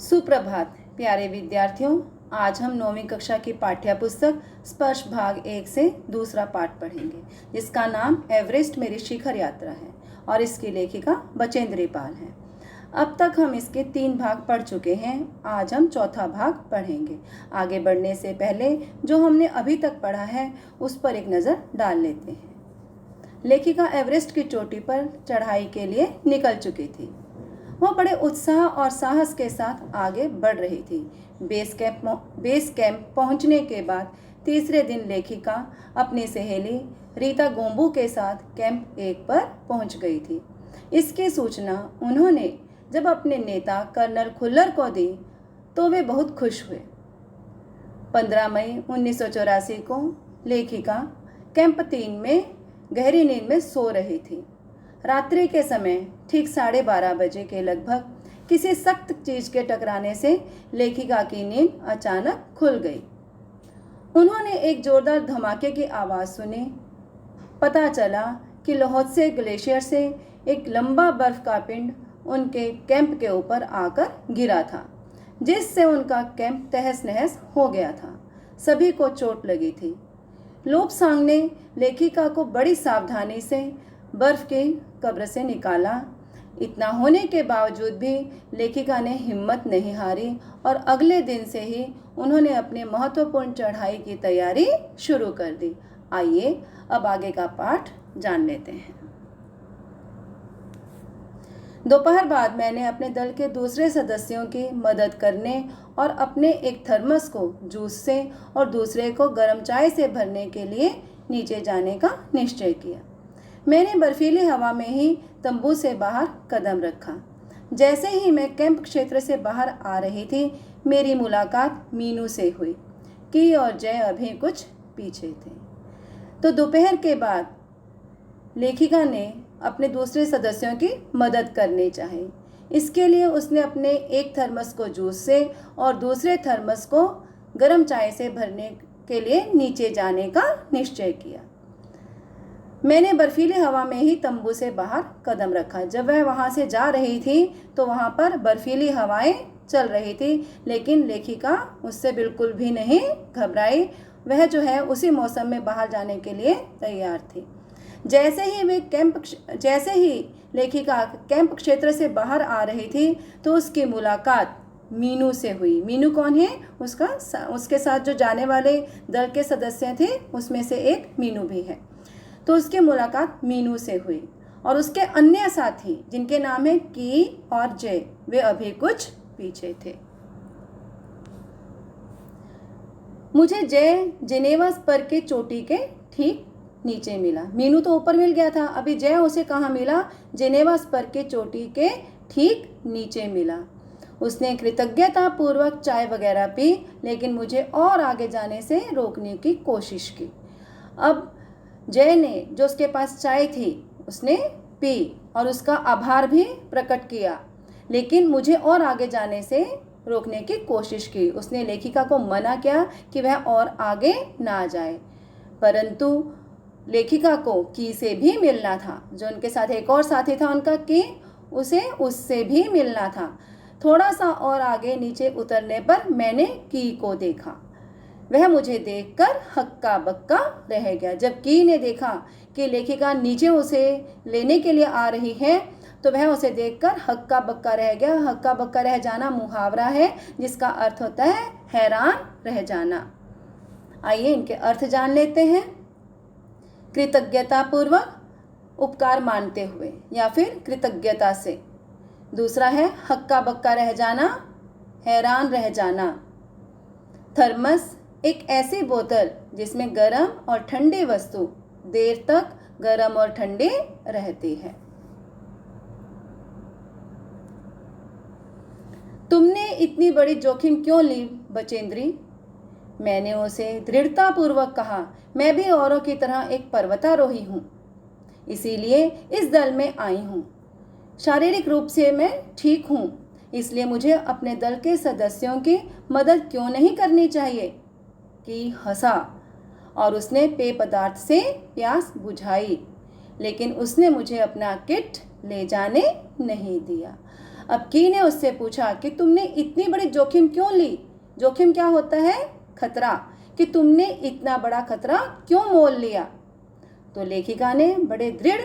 सुप्रभात प्यारे विद्यार्थियों। आज हम 9वीं कक्षा की पाठ्य पुस्तक स्पर्श भाग 1 से दूसरा पाठ पढ़ेंगे, जिसका नाम एवरेस्ट मेरी शिखर यात्रा है और इसकी लेखिका बचेंद्री पाल है। अब तक हम इसके 3 भाग पढ़ चुके हैं। आज हम चौथा भाग पढ़ेंगे। आगे बढ़ने से पहले जो हमने अभी तक पढ़ा है उस पर एक नज़र डाल लेते हैं। लेखिका एवरेस्ट की चोटी पर चढ़ाई के लिए निकल चुकी थी। वह बड़े उत्साह और साहस के साथ आगे बढ़ रही थी। बेस कैंप पहुंचने के बाद तीसरे दिन लेखिका अपनी सहेली रीता गोम्बू के साथ कैंप 1 पर पहुंच गई थी। इसकी सूचना उन्होंने जब अपने नेता कर्नल खुल्लर को दी तो वे बहुत खुश हुए। 15 मई 1984 को लेखिका कैंप 3 में गहरी नींद में सो रही थी। रात्रि के समय ठीक 12:30 बजे के लगभग किसी सख्त चीज के टकराने से लेखिका की नींद अचानक खुल गई। उन्होंने एक जोरदार धमाके की आवाज़ सुनी। पता चला कि लोहोत्से ग्लेशियर से एक लंबा बर्फ का पिंड उनके कैंप के ऊपर आकर गिरा था, जिससे उनका कैंप तहस नहस हो गया था। सभी को चोट लगी थी। लोब्सांग ने लेखिका को बड़ी सावधानी से बर्फ की कब्र से निकाला। इतना होने के बावजूद भी लेखिका ने हिम्मत नहीं हारी और अगले दिन से ही उन्होंने अपनी महत्वपूर्ण चढ़ाई की तैयारी शुरू कर दी। आइए अब आगे का पाठ जान लेते हैं। दोपहर बाद मैंने अपने दल के दूसरे सदस्यों की मदद करने और अपने एक थर्मस को जूस से और दूसरे को गर्म चाय से भरने के लिए नीचे जाने का निश्चय किया। मैंने बर्फीली हवा में ही तंबू से बाहर कदम रखा। जैसे ही मैं कैंप क्षेत्र से बाहर आ रही थी, मेरी मुलाकात मीनू से हुई। की और जय अभी कुछ पीछे थे। तो दोपहर के बाद लेखिका ने अपने दूसरे सदस्यों की मदद करनी चाहिए। इसके लिए उसने अपने एक थर्मस को जूस से और दूसरे थर्मस को गर्म चाय से भरने के लिए नीचे जाने का निश्चय किया। मैंने बर्फीली हवा में ही तंबू से बाहर कदम रखा। जब वह वहाँ से जा रही थी तो वहाँ पर बर्फीली हवाएं चल रही थी, लेकिन लेखिका उससे बिल्कुल भी नहीं घबराई। वह जो है उसी मौसम में बाहर जाने के लिए तैयार थी। जैसे ही लेखिका कैंप क्षेत्र से बाहर आ रही थी तो उसकी मुलाकात मीनू से हुई। मीनू कौन है? उसके साथ जो जाने वाले दल के सदस्य थे उसमें से एक मीनू भी है। तो उसकी मुलाकात मीनू से हुई और उसके अन्य साथी जिनके नाम है की और जय, वे अभी कुछ पीछे थे। मुझे जय जिनेवा स्पर के चोटी के ठीक नीचे मिला। मीनू तो ऊपर मिल गया था, अभी जय उसे कहाँ मिला? जिनेवा स्पर के चोटी के ठीक नीचे मिला। उसने कृतज्ञता पूर्वक चाय वगैरह पी, लेकिन मुझे और आगे जाने से रोकने की कोशिश की। अब जय ने जो उसके पास चाय थी उसने पी और उसका आभार भी प्रकट किया, लेकिन मुझे और आगे जाने से रोकने की कोशिश की। उसने लेखिका को मना किया कि वह और आगे ना जाए, परंतु लेखिका को की से भी मिलना था। जो उनके साथ एक और साथी था उनका की, उसे उससे भी मिलना था। थोड़ा सा और आगे नीचे उतरने पर मैंने की को देखा। वह मुझे देखकर हक्का बक्का रह गया। जब की ने देखा कि लेखिका नीचे उसे लेने के लिए आ रही है तो वह उसे देखकर हक्का बक्का रह गया। हक्का बक्का रह जाना मुहावरा है जिसका अर्थ होता है हैरान रह जाना। आइए इनके अर्थ जान लेते हैं। कृतज्ञता पूर्वक, उपकार मानते हुए या फिर कृतज्ञता से। दूसरा है हक्का बक्का रह जाना, हैरान रह जाना। थर्मस एक ऐसी बोतल जिसमें गर्म और ठंडी वस्तु देर तक गर्म और ठंडी रहती है। तुमने इतनी बड़ी जोखिम क्यों ली बचेंद्री? मैंने उसे दृढ़तापूर्वक कहा। मैं भी औरों की तरह एक पर्वतारोही हूँ, इसीलिए इस दल में आई हूँ। शारीरिक रूप से मैं ठीक हूँ, इसलिए मुझे अपने दल के सदस्यों की मदद क्यों नहीं करनी चाहिए? की हंसा और उसने पेय पदार्थ से प्यास बुझाई, लेकिन उसने मुझे अपना किट ले जाने नहीं दिया। अब की ने उससे पूछा कि तुमने इतनी बड़ी जोखिम क्यों ली। जोखिम क्या होता है? खतरा। कि तुमने इतना बड़ा खतरा क्यों मोल लिया। तो लेखिका ने बड़े दृढ़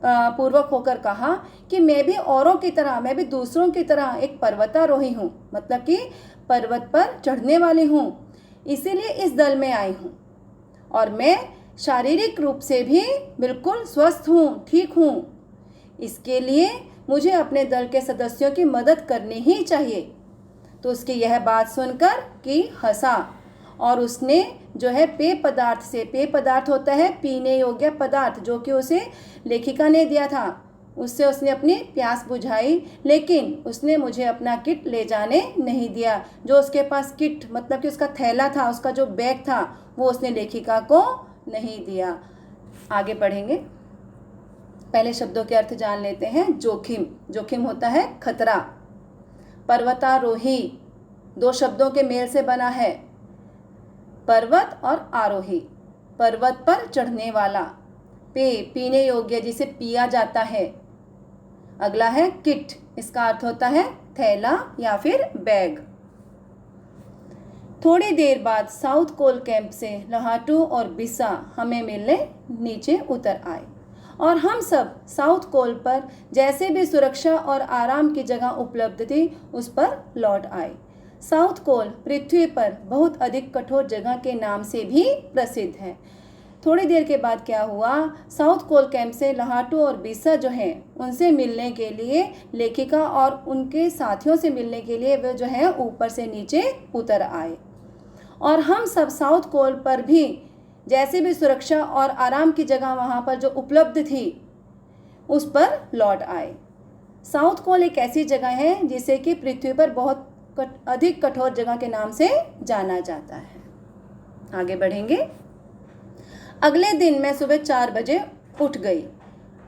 पूर्वक होकर कहा कि मैं भी औरों की तरह, मैं भी दूसरों की तरह एक पर्वतारोही हूँ, मतलब कि पर्वत पर चढ़ने वाली हूँ, इसीलिए इस दल में आई हूँ। और मैं शारीरिक रूप से भी बिल्कुल स्वस्थ हूँ, ठीक हूँ। इसके लिए मुझे अपने दल के सदस्यों की मदद करनी ही चाहिए। तो उसकी यह बात सुनकर कि हंसा और उसने जो है पेय पदार्थ से, पेय पदार्थ होता है पीने योग्य पदार्थ, जो कि उसे लेखिका ने दिया था, उससे उसने अपनी प्यास बुझाई। लेकिन उसने मुझे अपना किट ले जाने नहीं दिया। जो उसके पास किट मतलब कि उसका थैला था, उसका जो बैग था, वो उसने लेखिका को नहीं दिया। आगे बढ़ेंगे। पहले शब्दों के अर्थ जान लेते हैं। जोखिम, जोखिम होता है खतरा। पर्वतारोही दो शब्दों के मेल से बना है, पर्वत और आरोही। पर्वत पर चढ़ने वाला। पेय, पीने योग्य, जिसे पिया जाता है। अगला है किट, इसका अर्थ होता है थैला या फिर बैग। थोड़ी देर बाद साउथ कोल कैंप से लहाटू और बिस्सा हमें मिलने नीचे उतर आए और हम सब साउथ कोल पर जैसे भी सुरक्षा और आराम की जगह उपलब्ध थी उस पर लौट आए। साउथ कोल पृथ्वी पर बहुत अधिक कठोर जगह के नाम से भी प्रसिद्ध है। थोड़ी देर के बाद क्या हुआ, साउथ कोल कैंप से लहाटू और बिस्सा जो हैं उनसे मिलने के लिए, लेखिका और उनके साथियों से मिलने के लिए वे जो है ऊपर से नीचे उतर आए और हम सब साउथ कोल पर भी जैसे भी सुरक्षा और आराम की जगह वहाँ पर जो उपलब्ध थी उस पर लौट आए। साउथ कोल एक ऐसी जगह है जिसे कि पृथ्वी पर बहुत अधिक कठोर जगह के नाम से जाना जाता है। आगे बढ़ेंगे। अगले दिन मैं सुबह 4 बजे उठ गई,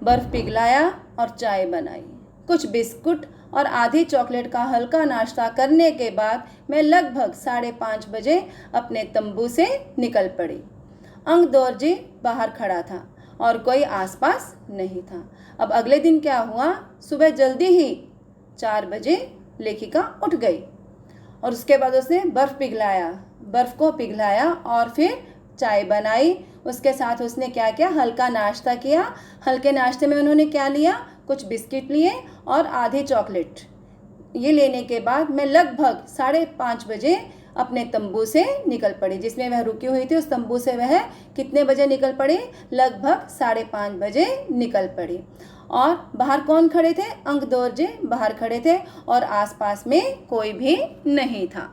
बर्फ पिघलाया और चाय बनाई। कुछ बिस्कुट और आधी चॉकलेट का हल्का नाश्ता करने के बाद मैं लगभग 5:30 बजे अपने तंबू से निकल पड़ी। अंग दौरजी बाहर खड़ा था और कोई आसपास नहीं था। अब अगले दिन क्या हुआ, सुबह जल्दी ही 4 बजे लेखिका उठ गई और उसके बाद उसने बर्फ़ को पिघलाया और फिर चाय बनाई। उसके साथ उसने क्या किया, हल्का नाश्ता किया। हल्के नाश्ते में उन्होंने क्या लिया, कुछ बिस्किट लिए और आधी चॉकलेट। ये लेने के बाद मैं लगभग 5:30 बजे अपने तंबू से निकल पड़ी, जिसमें वह रुकी हुई थी। उस तंबू से वह कितने बजे निकल पड़ी, लगभग 5:30 बजे निकल पड़ी। और बाहर कौन खड़े थे, अंग दौरजी बाहर खड़े थे और आसपास में कोई भी नहीं था।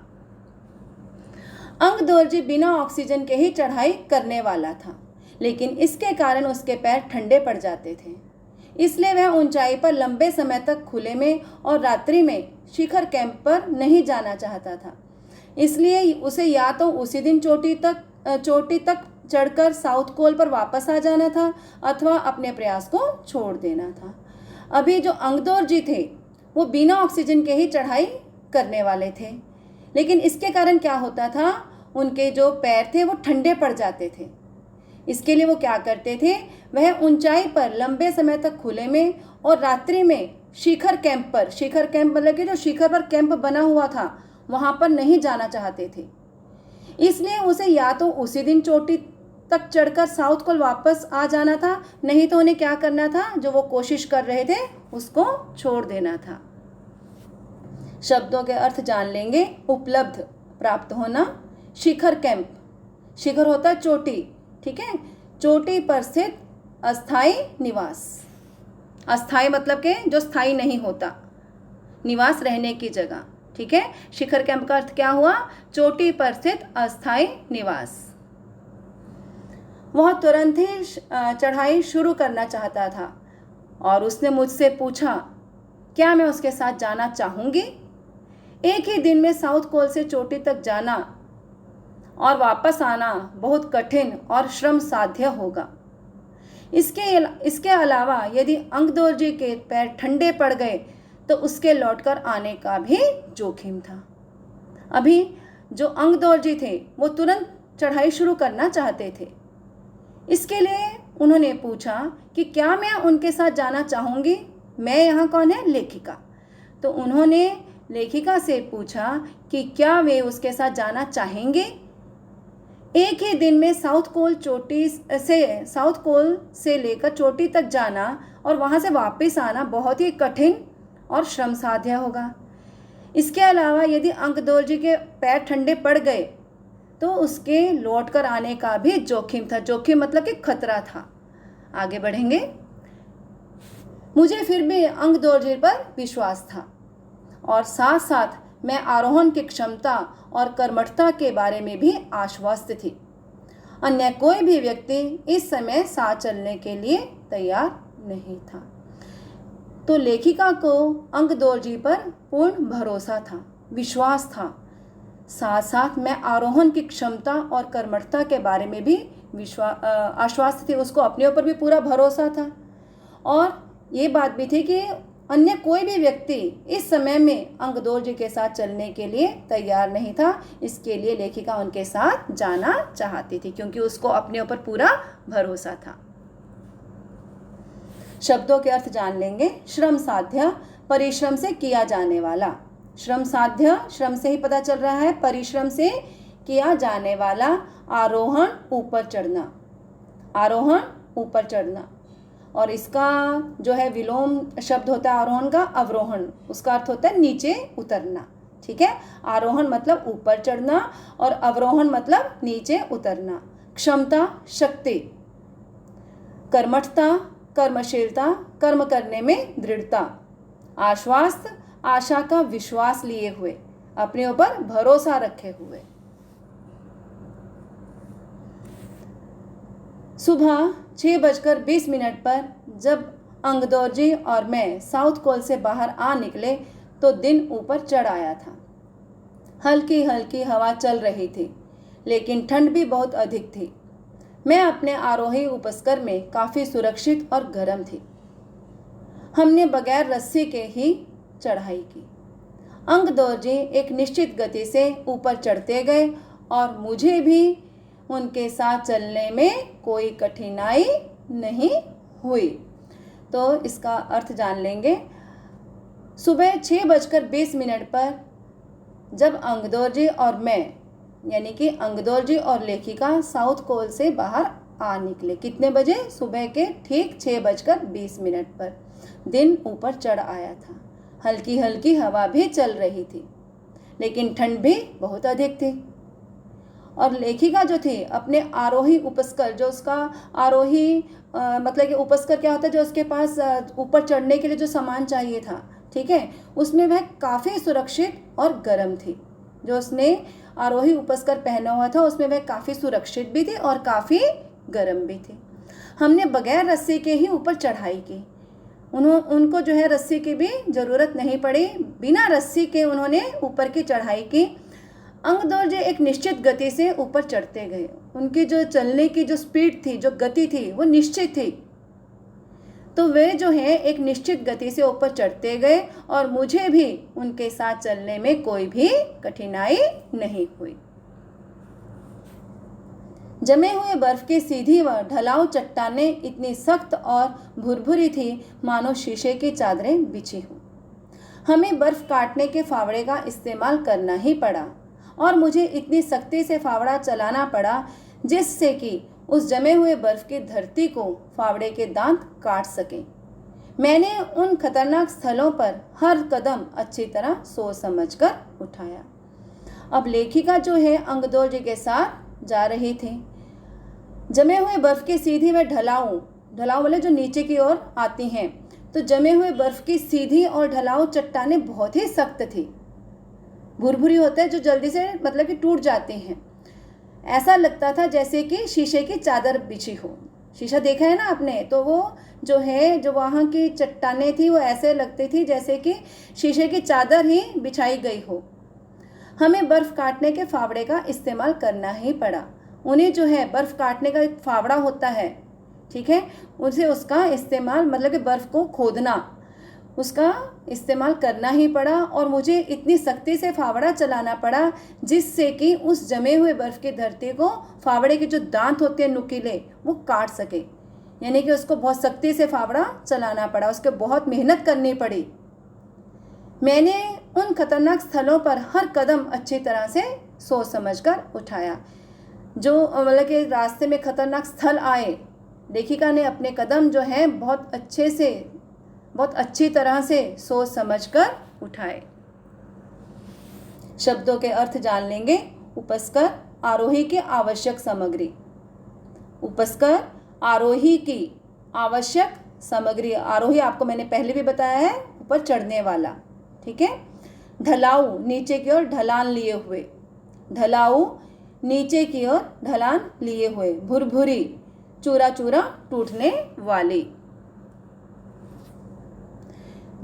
अंग दौरजी बिना ऑक्सीजन के ही चढ़ाई करने वाला था, लेकिन इसके कारण उसके पैर ठंडे पड़ जाते थे, इसलिए वह ऊंचाई पर लंबे समय तक खुले में और रात्रि में शिखर कैंप पर नहीं जाना चाहता था। इसलिए उसे या तो उसी दिन चोटी तक चढ़कर साउथ कोल पर वापस आ जाना था अथवा अपने प्रयास को छोड़ देना था। अभी जो अंग दौरजी थे वो बिना ऑक्सीजन के ही चढ़ाई करने वाले थे, लेकिन इसके कारण क्या होता था, उनके जो पैर थे वो ठंडे पड़ जाते थे। इसके लिए वो क्या करते थे, वह ऊंचाई पर लंबे समय तक खुले में और रात्रि में शिखर कैंप मतलब कि जो शिखर पर कैंप बना हुआ था वहाँ पर नहीं जाना चाहते थे। इसलिए उसे या तो उसी दिन चोटी तक चढ़कर साउथ कोल वापस आ जाना था, नहीं तो उन्हें क्या करना था, जो वो कोशिश कर रहे थे उसको छोड़ देना था। शब्दों के अर्थ जान लेंगे। उपलब्ध, प्राप्त होना। शिखर कैंप, शिखर होता है चोटी, ठीक है, चोटी पर स्थित अस्थाई निवास। अस्थाई मतलब के जो स्थायी नहीं होता, निवास रहने की जगह, ठीक है। शिखर कैंप का अर्थ क्या हुआ, चोटी पर स्थित अस्थाई निवास। वह तुरंत ही चढ़ाई शुरू करना चाहता था और उसने मुझसे पूछा क्या मैं उसके साथ जाना चाहूँगी। एक ही दिन में साउथ कोल से चोटी तक जाना और वापस आना बहुत कठिन और श्रम साध्य होगा। इसके अलावा यदि अंग दौरजी के पैर ठंडे पड़ गए तो उसके लौटकर आने का भी जोखिम था। अभी जो अंग दौरजी थे वो तुरंत चढ़ाई शुरू करना चाहते थे। इसके लिए उन्होंने पूछा कि क्या मैं उनके साथ जाना चाहूँगी। मैं यहाँ कौन है, लेखिका। तो उन्होंने लेखिका से पूछा कि क्या वे उसके साथ जाना चाहेंगे। एक ही दिन में साउथ पोल से लेकर चोटी तक जाना और वहाँ से वापस आना बहुत ही कठिन और श्रम साध्य होगा। इसके अलावा यदि अंकदोर्जी के पैर ठंडे पड़ गए तो उसके लौट कर आने का भी जोखिम था। जोखिम मतलब कि खतरा था। आगे बढ़ेंगे। मुझे फिर भी अंकदोर्जी पर विश्वास था और साथ साथ मैं आरोहण की क्षमता और कर्मठता के बारे में भी आश्वस्त थी। अन्य कोई भी व्यक्ति इस समय साथ चलने के लिए तैयार नहीं था। तो लेखिका को अंकदोर्जी पर पूर्ण भरोसा था, विश्वास था। साथ साथ मैं आरोहण की क्षमता और कर्मठता के बारे में भी आश्वस्त थी। उसको अपने ऊपर भी पूरा भरोसा था और ये बात भी थी कि अन्य कोई भी व्यक्ति इस समय में अंकदोर्जी के साथ चलने के लिए तैयार नहीं था। इसके लिए लेखिका उनके साथ जाना चाहती थी क्योंकि उसको अपने ऊपर पूरा भरोसा था। शब्दों के अर्थ जान लेंगे। श्रम साध्य, परिश्रम से किया जाने वाला। श्रम साध्य श्रम से ही पता चल रहा है, परिश्रम से किया जाने वाला। आरोहण, ऊपर चढ़ना। आरोहण, ऊपर चढ़ना। और इसका जो है विलोम शब्द होता है आरोहण का, अवरोहण। उसका अर्थ होता है नीचे उतरना। ठीक है। आरोहण मतलब ऊपर चढ़ना और अवरोहण मतलब नीचे उतरना। क्षमता, शक्ति। कर्मठता, कर्मशीलता, कर्म करने में दृढ़ता। आश्वस्त, आशा का विश्वास लिए हुए, अपने ऊपर भरोसा रखे हुए। सुबह 6:20 पर जब अंकदोर्जी और मैं साउथ कोल से बाहर आ निकले तो दिन ऊपर चढ़ आया था। हल्की हल्की हवा चल रही थी लेकिन ठंड भी बहुत अधिक थी। मैं अपने आरोही उपस्कर में काफ़ी सुरक्षित और गर्म थी। हमने बगैर रस्सी के ही चढ़ाई की। अंकदोर्जी एक निश्चित गति से ऊपर चढ़ते गए और मुझे भी उनके साथ चलने में कोई कठिनाई नहीं हुई। तो इसका अर्थ जान लेंगे। सुबह 6:20 पर जब अंकदोर्जी और मैं यानी कि अंकदोर्जी और लेखिका साउथ कोल से बाहर आ निकले। कितने बजे? सुबह के ठीक 6:20 पर। दिन ऊपर चढ़ आया था। हल्की हल्की हवा भी चल रही थी लेकिन ठंड भी बहुत अधिक थी। और लेखिका जो थी अपने आरोही उपस्कर, जो उसका आरोही मतलब कि उपस्कर क्या होता है, जो उसके पास ऊपर चढ़ने के लिए जो सामान चाहिए था, ठीक है, उसमें वह काफ़ी सुरक्षित और गर्म थी। जो उसने आरोही उपस्कर पहना हुआ था उसमें वह काफ़ी सुरक्षित भी थी और काफ़ी गर्म भी थी। हमने बगैर रस्सी के ही ऊपर चढ़ाई की। उनको जो है रस्सी की भी ज़रूरत नहीं पड़ी। बिना रस्सी के उन्होंने ऊपर की चढ़ाई की। अंकदोर्जी एक निश्चित गति से ऊपर चढ़ते गए। उनकी जो चलने की जो स्पीड थी, जो गति थी, वो निश्चित थी। तो वे जो है एक निश्चित गति से ऊपर चढ़ते गए और मुझे भी उनके साथ चलने में कोई भी कठिनाई नहीं हुई। जमे हुए बर्फ की सीधी व ढलाऊ चट्टानें इतनी सख्त और भुरभुरी थी मानो शीशे की चादरें बिछी हों। हमें बर्फ काटने के फावड़े का इस्तेमाल करना ही पड़ा और मुझे इतनी सख्ती से फावड़ा चलाना पड़ा जिससे कि उस जमे हुए बर्फ की धरती को फावड़े के दांत काट सकें। मैंने उन खतरनाक स्थलों पर हर कदम अच्छी तरह सोच समझकर उठाया। अब लेखिका जो है अंकदोर्जी के साथ जा रही थी। जमे हुए बर्फ की सीधी व ढलाऊ वाले जो नीचे की ओर आती हैं, तो जमे हुए बर्फ की सीधी और ढलाऊ चट्टानें बहुत ही सख्त थी। भुरभुरी होते हैं जो जल्दी से मतलब कि टूट जाते हैं। ऐसा लगता था जैसे कि शीशे की चादर बिछी हो। शीशा देखा है ना आपने, तो वो जो है जो वहाँ की चट्टानें थी वो ऐसे लगती थी जैसे कि शीशे की चादर ही बिछाई गई हो। हमें बर्फ़ काटने के फावड़े का इस्तेमाल करना ही पड़ा। उन्हें जो है बर्फ़ काटने का एक फावड़ा होता है, ठीक है, उसे उसका इस्तेमाल मतलब कि बर्फ़ को खोदना, उसका इस्तेमाल करना ही पड़ा और मुझे इतनी सख्ती से फावड़ा चलाना पड़ा जिससे कि उस जमे हुए बर्फ़ की धरती को फावड़े के जो दांत होते हैं नुकीले वो काट सके। यानी कि उसको बहुत सख्ती से फावड़ा चलाना पड़ा, उसके बहुत मेहनत करनी पड़ी। मैंने उन खतरनाक स्थलों पर हर कदम अच्छी तरह से सोच समझकर उठाया। जो मतलब कि रास्ते में खतरनाक स्थल आए, लेखिका ने अपने कदम जो हैं बहुत अच्छी तरह से सोच समझकर उठाए। शब्दों के अर्थ जान लेंगे। उपस्कर, आरोही की आवश्यक सामग्री। उपस्कर, आरोही की आवश्यक सामग्री। आरोही आपको मैंने पहले भी बताया है, ऊपर चढ़ने वाला, ठीक है। ढलाऊ, नीचे की ओर ढलान लिए हुए। ढलाऊ, नीचे की ओर ढलान लिए हुए। भुरभुरी, चूरा चूरा टूटने वाली।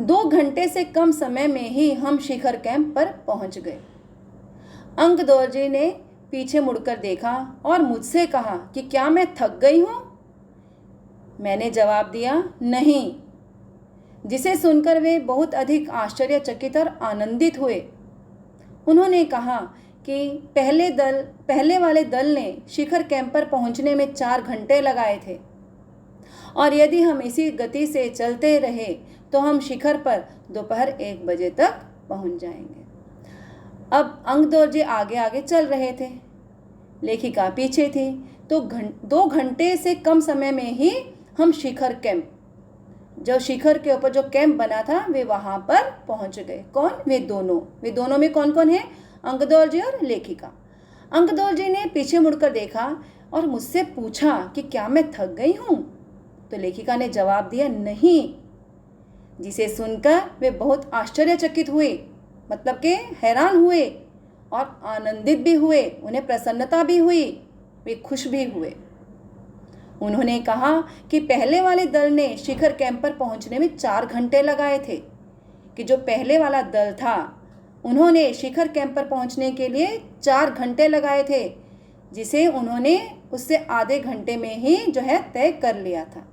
2 घंटे से कम समय में ही हम शिखर कैंप पर पहुंच गए। अंकदौर्जी ने पीछे मुड़कर देखा और मुझसे कहा कि क्या मैं थक गई हूं? मैंने जवाब दिया, नहीं, जिसे सुनकर वे बहुत अधिक आश्चर्यचकित और आनंदित हुए। उन्होंने कहा कि पहले वाले दल ने शिखर कैंप पर पहुंचने में 4 घंटे लगाए थे और यदि हम इसी गति से चलते रहे तो हम शिखर पर दोपहर 1 बजे तक पहुंच जाएंगे। अब अंकदौर्जी आगे आगे चल रहे थे, लेखिका पीछे थी, तो 2 घंटे से कम समय में ही हम शिखर कैंप, जो शिखर के ऊपर जो कैंप बना था, वे वहां पर पहुंच गए। कौन? वे दोनों में कौन कौन है? अंकदौर्जी और लेखिका। अंकदौर्जी ने पीछे मुड़कर देखा और मुझसे पूछा कि क्या मैं थक गई हूं? तो लेखिका ने जवाब दिया, नहीं, जिसे सुनकर वे बहुत आश्चर्यचकित हुए, मतलब के हैरान हुए और आनंदित भी हुए। उन्हें प्रसन्नता भी हुई, वे खुश भी हुए। उन्होंने कहा कि पहले वाले दल ने शिखर कैंप पर पहुंचने में 4 घंटे लगाए थे, कि जो पहले वाला दल था उन्होंने शिखर कैंप पर पहुंचने के लिए 4 घंटे लगाए थे, जिसे उन्होंने उससे आधे घंटे में ही जो है तय कर लिया था।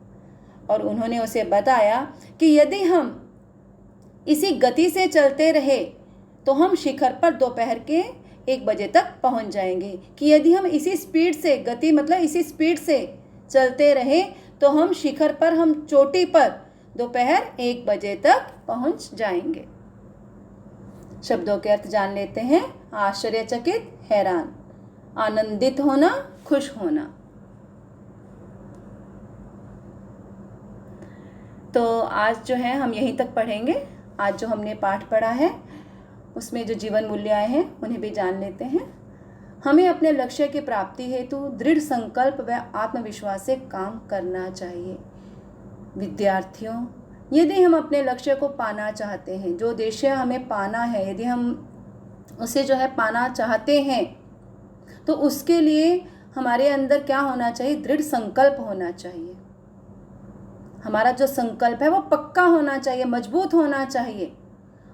और उन्होंने उसे बताया कि यदि हम इसी गति से चलते रहे तो हम शिखर पर दोपहर के 1 बजे तक पहुंच जाएंगे, कि यदि हम इसी स्पीड से, गति मतलब इसी स्पीड से चलते रहे तो हम शिखर पर, हम चोटी पर दोपहर 1 बजे तक पहुंच जाएंगे। शब्दों के अर्थ जान लेते हैं। आश्चर्यचकित, हैरान, आनंदित होना, खुश होना। तो आज जो है हम यहीं तक पढ़ेंगे। आज जो हमने पाठ पढ़ा है उसमें जो जीवन मूल्य आए हैं उन्हें भी जान लेते हैं। हमें अपने लक्ष्य की प्राप्ति हेतु दृढ़ संकल्प व आत्मविश्वास से काम करना चाहिए। विद्यार्थियों, यदि हम अपने लक्ष्य को पाना चाहते हैं, जो उद्देश्य हमें पाना है, यदि हम उसे जो है पाना चाहते हैं, तो उसके लिए हमारे अंदर क्या होना चाहिए? दृढ़ संकल्प होना चाहिए। हमारा जो संकल्प है वो पक्का होना चाहिए, मजबूत होना चाहिए,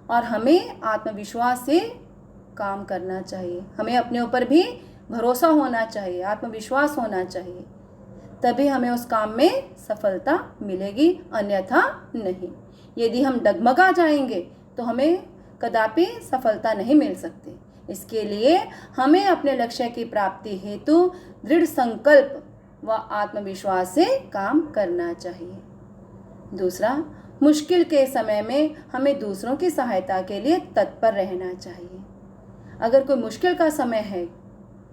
और हमें आत्मविश्वास से काम करना चाहिए। हमें अपने ऊपर भी भरोसा होना चाहिए, आत्मविश्वास होना चाहिए, तभी हमें उस काम में सफलता मिलेगी, अन्यथा नहीं। यदि हम डगमगा जाएंगे तो हमें कदापि सफलता नहीं मिल सकती। इसके लिए हमें अपने लक्ष्य की प्राप्ति हेतु दृढ़ संकल्प व आत्मविश्वास से काम करना चाहिए। दूसरा, मुश्किल के समय में हमें दूसरों की सहायता के लिए तत्पर रहना चाहिए। अगर कोई मुश्किल का समय है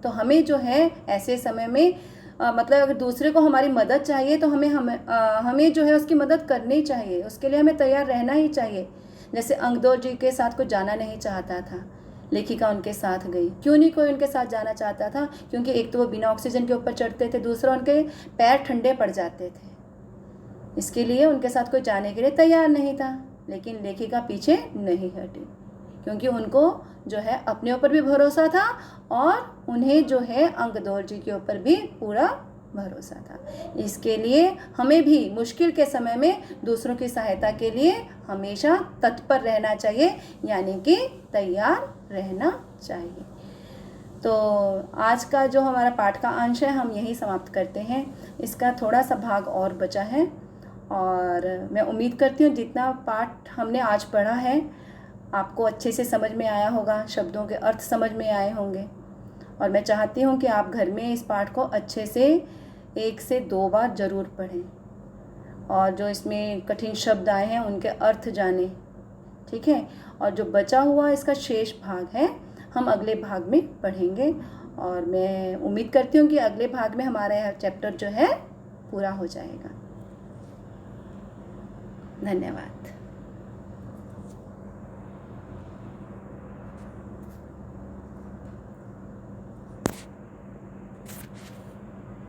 तो हमें जो है ऐसे समय में मतलब अगर दूसरे को हमारी मदद चाहिए तो हमें जो है उसकी मदद करनी चाहिए, उसके लिए हमें तैयार रहना ही चाहिए। जैसे अंकदौर्जी के साथ कोई जाना नहीं चाहता था, लेखिका उनके साथ गई। क्यों नहीं कोई उनके साथ जाना चाहता था? क्योंकि एक तो वो बिना ऑक्सीजन के ऊपर चढ़ते थे, दूसरा उनके पैर ठंडे पड़ जाते थे, इसके लिए उनके साथ कोई जाने के लिए तैयार नहीं था। लेकिन लेखिका पीछे नहीं हटी, क्योंकि उनको जो है अपने ऊपर भी भरोसा था और उन्हें जो है अंकदौर्जी के ऊपर भी पूरा भरोसा था। इसके लिए हमें भी मुश्किल के समय में दूसरों की सहायता के लिए हमेशा तत्पर रहना चाहिए, यानी कि तैयार रहना चाहिए। तो आज का जो हमारा पाठ का अंश है हम यही समाप्त करते हैं। इसका थोड़ा सा भाग और बचा है और मैं उम्मीद करती हूँ जितना पाठ हमने आज पढ़ा है आपको अच्छे से समझ में आया होगा, शब्दों के अर्थ समझ में आए होंगे। और मैं चाहती हूँ कि आप घर में इस पाठ को अच्छे से 1 से 2 बार ज़रूर पढ़ें और जो इसमें कठिन शब्द आए हैं उनके अर्थ जानें, ठीक है। और जो बचा हुआ इसका शेष भाग है हम अगले भाग में पढ़ेंगे। और मैं उम्मीद करती हूँ कि अगले भाग में हमारा यह चैप्टर जो है पूरा हो जाएगा। धन्यवाद।